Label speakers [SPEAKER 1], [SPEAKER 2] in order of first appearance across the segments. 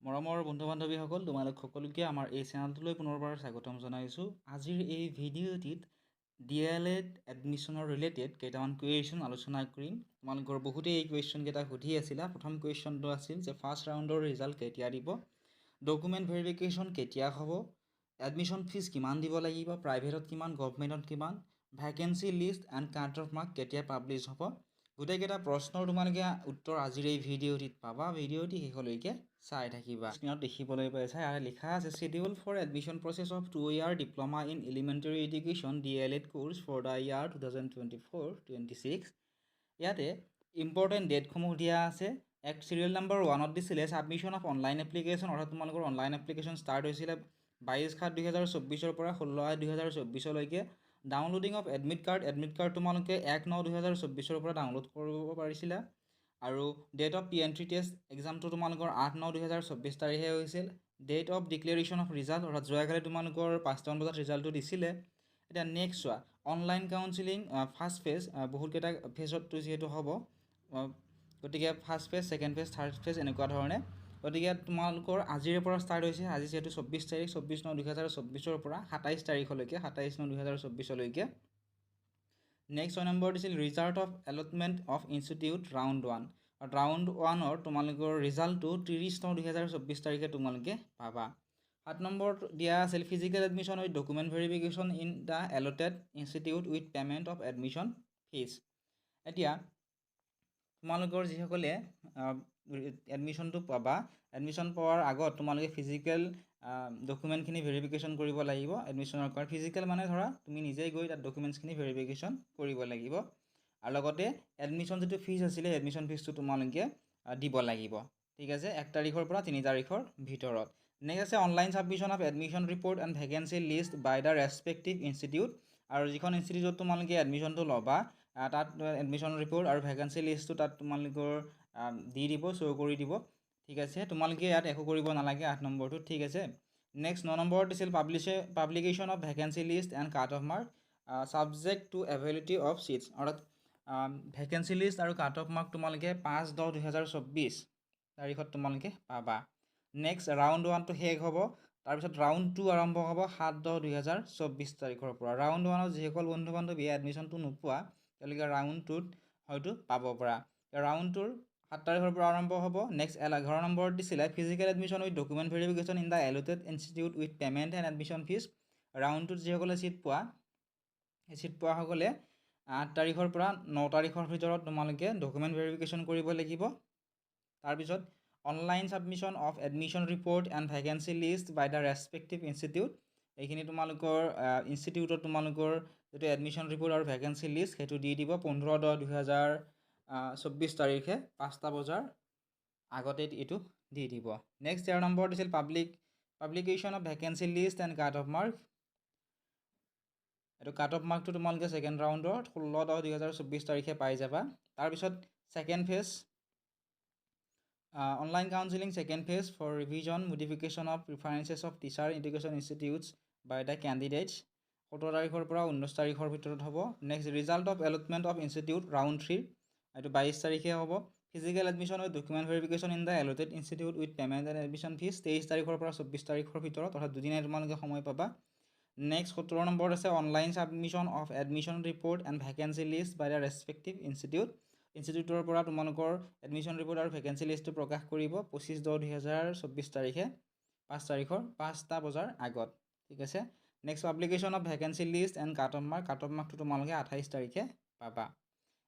[SPEAKER 1] মৰমৰ বন্ধু-বান্ধৱীসকল তোমালোক সকলোকে আমাৰ এই চেনেলটোলৈ পুনৰবাৰ স্বাগতম জনাইছোঁ। আজিৰ এই ভিডিঅ'টিত DLED এডমিশ্যনৰ ৰিলেটেড কেইটামান কুৱেশ্যন আলোচনা কৰিম। তোমালোকৰ বহুতেই এই কুৱেশ্যনকেইটা সুধি আছিলা। প্ৰথম কুৱেশ্যনটো আছিল যে ফাৰ্ষ্ট ৰাউণ্ডৰ ৰিজাল্ট কেতিয়া দিব, ডকুমেণ্ট ভেৰিফিকেশ্যন কেতিয়া হ'ব, এডমিশ্যন ফিজ কিমান দিব লাগিব, প্ৰাইভেটত কিমান, গভমেণ্টত কিমান, vacancy list and cut off mark কেতিয়া পাব্লিছ হ'ব। গোটেইকেইটা প্ৰশ্নৰ তোমালোকে উত্তৰ আজিৰ এই ভিডিঅ'টিত পাবা। ভিডিঅ'টি শেষলৈকে চাই থাকিবা। স্ক্ৰীনত দেখিবলৈ পাইছা ইয়াতে লিখা আছে schedule for admission process of 2 year diploma in elementary education DLED course for the year 2024-26। ইয়াতে ইম্পৰ্টেণ্ট ডেটসমূহ দিয়া আছে। এক চিৰিয়েল নম্বৰ 1ত দিছিলে ছাবমিশ্যন অফ অনলাইন এপ্লিকেশ্যন, অৰ্থাৎ তোমালোকৰ অনলাইন এপ্লিকেশ্যন ষ্টাৰ্ট হৈছিলে 22/7/2024 পৰা 16/2024লৈকে। ডাউনলোডিং অফ এডমিট কাৰ্ড তোমালোকে 1/9/2024 পৰা ডাউনলোড কৰিব পাৰিছিলা। আৰু date of P entry test এক্সামটো তোমালোকৰ 8/9/2024 তাৰিখে হৈছিল। Date of declaration of result, অৰ্থাৎ যোৱাকালি তোমালোকৰ 5টামান বজাত ৰিজাল্টটো দিছিলে। এতিয়া নেক্সট চোৱা অনলাইন কাউন্সিলিং ফাৰ্ষ্ট ফেজ, বহুতকেইটা ফেজতটো যিহেতু হ'ব, গতিকে first phase, second phase, third phase এনেকুৱা ধৰণে। গতিকে তোমালোকৰ আজিৰে পৰা ষ্টাৰ্ট হৈছে। আজি যিহেতু 24 তাৰিখ, 24/9/2024 পৰা 27 তাৰিখলৈকে, 27/9/2024লৈকে। নেক্সট 6 নম্বৰ দিছিল result of allotment of institute round 1। Round 1ৰ তোমালোকৰ ৰিজাল্টটো 30/9/2024 তাৰিখে তোমালোকে পাবা। 7 নম্বৰ দিয়া আছিল physical admission with document verification in the allotted institute with payment of admission fee. এতিয়া তোমালোকৰ যিসকলে এডমিশ্যনটো পাবা, এডমিশ্যন পোৱাৰ আগত তোমালোকে ফিজিকেল ডকুমেণ্টখিনি ভেৰিফিকেশ্যন কৰিব লাগিব। এডমিশ্যনৰ কাৰণে ফিজিকেল মানে ধৰা তুমি নিজেই গৈ তাত ডকুমেণ্টছখিনি ভেৰিফিকেশ্যন কৰিব লাগিব। আৰু লগতে এডমিশ্যন যিটো ফিজ আছিলে, এডমিশ্যন ফিজটো তোমালোকে দিব লাগিব। ঠিক আছে, 1 তাৰিখৰ পৰা 3 তাৰিখৰ ভিতৰত। নেক্সট আছে online submission of admission report and vacancy list by the respective institute. আৰু যিখন ইনষ্টিটিউটত তোমালোকে এডমিশ্যনটো ল'বা তাত এডমিশ্যন ৰিপৰ্ট আৰু ভেকেঞ্চি লিষ্টটো তাত তোমালোকৰ দি দিব, শ্ব' কৰি দিব। ঠিক আছে, তোমালোকে ইয়াত একো কৰিব নালাগে 8 নম্বৰটো। ঠিক আছে, নেক্সট 9 নম্বৰত দিছিল publication of vacancy list and cut off mark subject to availability of seats, অৰ্থাৎ ভেকেঞ্চি লিষ্ট আৰু কাট অফ মাৰ্ক তোমালোকে 5/10/2024 তাৰিখত তোমালোকে পাবা। নেক্সট ৰাউণ্ড 1টো শেষ হ'ব, তাৰপিছত ৰাউণ্ড 2 আৰম্ভ হ'ব 7/10/2024 তাৰিখৰ পৰা। ৰাউণ্ড 1ত যিসকল বন্ধু বান্ধৱীয়ে এডমিশ্যনটো নোপোৱা তেওঁলোকে ৰাউণ্ড 2ত হয়তো পাব পৰা। ৰাউণ্ড 2ৰ 7 তাৰিখৰ পৰা আৰম্ভ হ'ব। নেক্সট 11 নম্বৰত দিছিলে physical admission with document verification in the allotted institute with payment and admission fee. Round 2ত যিসকলে ছিট পোৱা, সেই ছিট পোৱাসকলে 8 তাৰিখৰ পৰা 9 তাৰিখৰ ভিতৰত তোমালোকে ডকুমেণ্ট ভেৰিফিকেশ্যন কৰিব লাগিব। তাৰপিছত online submission of admission report and vacancy list by the respective institute. এইখিনি তোমালোকৰ ইনষ্টিটিউটত তোমালোকৰ যিটো এডমিশ্যন ৰিপৰ্ট আৰু ভেকেঞ্চি লিষ্ট সেইটো দি দিব 15/10/2024 তাৰিখে 5টা বজাৰ আগতে এইটো দি দিব। নেক্সট 13 নম্বৰ দিছিল publication of vacancy list and cut off mark. এইটো কাট অফ মাৰ্কটো তোমালোকে ছেকেণ্ড ৰাউণ্ডৰ 16/10/2024 তাৰিখে পাই যাবা। তাৰপিছত second phase online counselling second phase for revision modification of preferences of teacher education institutes by the candidates 17 তাৰিখৰ পৰা 19 তাৰিখৰ ভিতৰত হ'ব। Next result of allotment of institute round 3, এইটো 22 তাৰিখে হ'ব। Physical admission with document verification in the allotted institute with payment and admission fee 23 তাৰিখৰ পৰা 24 তাৰিখৰ ভিতৰত, অৰ্থাৎ দুদিনাই তোমালোকে সময় পাবা। নেক্সট 17 নম্বৰত আছে online submission of admission report and vacancy list by the respective institute. ইনষ্টিটিউটৰ পৰা তোমালোকৰ এডমিশ্যন ৰিপৰ্ট আৰু ভেকেঞ্চি লিষ্টটো প্ৰকাশ কৰিব 25/10/2024 তাৰিখে 5 তাৰিখৰ 5টা বজাৰ আগত। ঠিক আছে, next publication of vacancy list and cut off মাৰ্কটো তোমালোকে 28 তাৰিখে পাবা।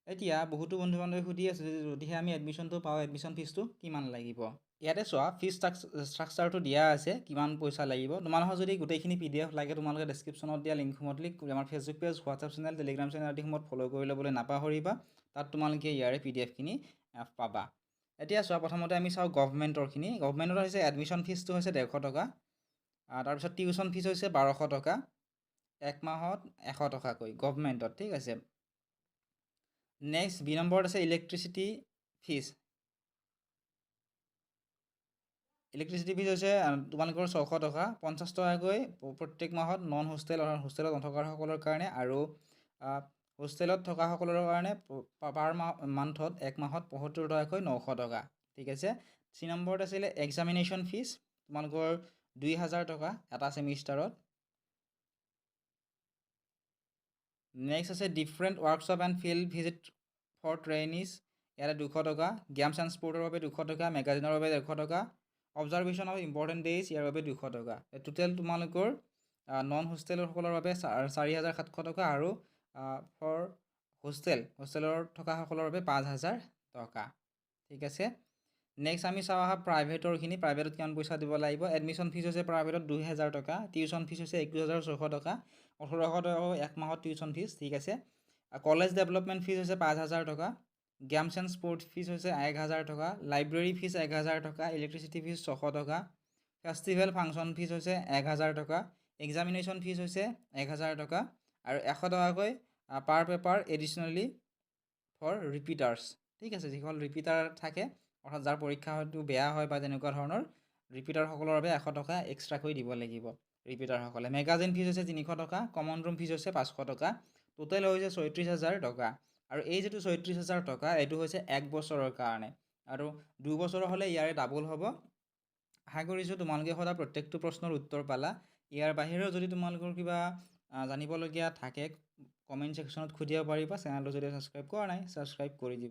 [SPEAKER 1] এতিয়া বহুতো বন্ধু বান্ধৱী সুধি আছে যে যদিহে আমি এডমিশ্যনটো পাওঁ এডমিশ্যন ফিজটো কিমান লাগিব। ইয়াতে চোৱা ফিজ ষ্ট্ৰাকচাৰটো দিয়া আছে, কিমান পইচা লাগিব। তোমালোকৰ যদি গোটেইখিনি PDF লাগে তোমালোকে ডেছক্ৰিপশ্যনত দিয়া লিংকসমূহত আমাৰ Facebook page, WhatsApp channel, Telegram channel আদিসমূহত ফ'ল' কৰি ল'বলৈ নাপাহৰিবা। তাত তোমালোকে ইয়াৰে PDF-খিনি পাবা। এতিয়া চোৱা প্ৰথমতে আমি চাওঁ গভমেণ্টৰখিনি। গভমেণ্টৰ হৈছে এডমিশ্যন ফিজটো হৈছে 150 টকা, তাৰপিছত টিউশ্যন ফিজ হৈছে 1200 টকা, 1 মাহত 100 টকাকৈ গভমেণ্টত। ঠিক আছে, নেক্সট B নম্বৰত আছে ইলেক্ট্ৰিচিটি ফিজ। ইলেক্ট্ৰিচিটি ফিজ হৈছে তোমালোকৰ 600 টকা, 50 টকাকৈ প্ৰত্যেক মাহত নন হোষ্টেল হোষ্টেলত নথকাসকলৰ কাৰণে, আৰু হোষ্টেলত থকাসকলৰ কাৰণে পাৰ মান্থত 1 মাহত 75 টকাকৈ 900 টকা। ঠিক আছে, চি নম্বৰত আছিলে এক্সামিনেশ্যন ফিজ তোমালোকৰ 2000 টকা এটা ছেমিষ্টাৰত। নেক্সট আছে different workshop and field visit for trainees, ইয়াতে 200 টকা। গেমছ এণ্ড স্পৰ্টৰ বাবে 200 টকা, মেগাজিনৰ বাবে 100 টকা, অবজাৰ্ভেশ্যন অফ ইম্পৰ্টেণ্ট ডেইজ ইয়াৰ বাবে 200 টকা। টোটেল তোমালোকৰ নন হোষ্টেলৰসকলৰ বাবে 4700 টকা আৰু ফৰ হোষ্টেলৰ থকাসকলৰ বাবে 5000 টকা। ঠিক আছে। নেক্সট আমি চাওঁ আহা প্ৰাইভেটৰখিনি। প্ৰাইভেটত কিমান পইচা দিব লাগিব। এডমিশ্যন ফিজ হৈছে প্ৰাইভেটত 2000 টকা, টিউশ্যন ফিজ হৈছে 21600 টকা, 1800 টকা এক মাহত টিউশ্যন ফিজ। ঠিক আছে। কলেজ ডেভেলপমেণ্ট ফিজ হৈছে 5000 টকা, গেমছ এণ্ড স্পৰ্টছ ফিজ হৈছে 1000 টকা, লাইব্ৰেৰী ফিজ 1000 টকা, ইলেক্ট্ৰিচিটি ফিজ 600 টকা, ফেষ্টিভেল ফাংচন ফিজ হৈছে 1000 টকা, এক্সামিনেশ্যন ফিজ হৈছে 1000 টকা আৰু 100 টকাকৈ পাৰ পেপাৰ এডিশ্যনেলি ফৰ ৰিপিটাৰ্ছ। ঠিক আছে। যিসকল ৰিপিটাৰ থাকে অৰ্থাৎ যাৰ পৰীক্ষা হয়তো বেয়া হয় বা তেনেকুৱা ধৰণৰ ৰিপিটাৰসকলৰ বাবে 100 টকা এক্সট্ৰাকৈ দিব লাগিব ৰিপিটাৰসকলে। মেগাজিন ফিজ হৈছে 300 টকা, কমন ৰুম ফিজ হৈছে 500 টকা, টোটেল হৈছে 36000 টকা। আৰু এই যিটো 36000 টকা এইটো হৈছে 1 বছৰৰ কাৰণে, আৰু 2 বছৰৰ হ'লে ইয়াৰে ডাবল হ'ব। আশা কৰিছোঁ তোমালোকে সদায় প্ৰত্যেকটো প্ৰশ্নৰ উত্তৰ পালা। ইয়াৰ বাহিৰেও যদি তোমালোকৰ কিবা জানিবলগীয়া থাকে কমেণ্ট ছেকশ্যনত সুধিব পাৰিবা। চেনেলটো যদি ছাবস্ক্ৰাইব কৰা নাই ছাবস্ক্ৰাইব কৰি দিবা।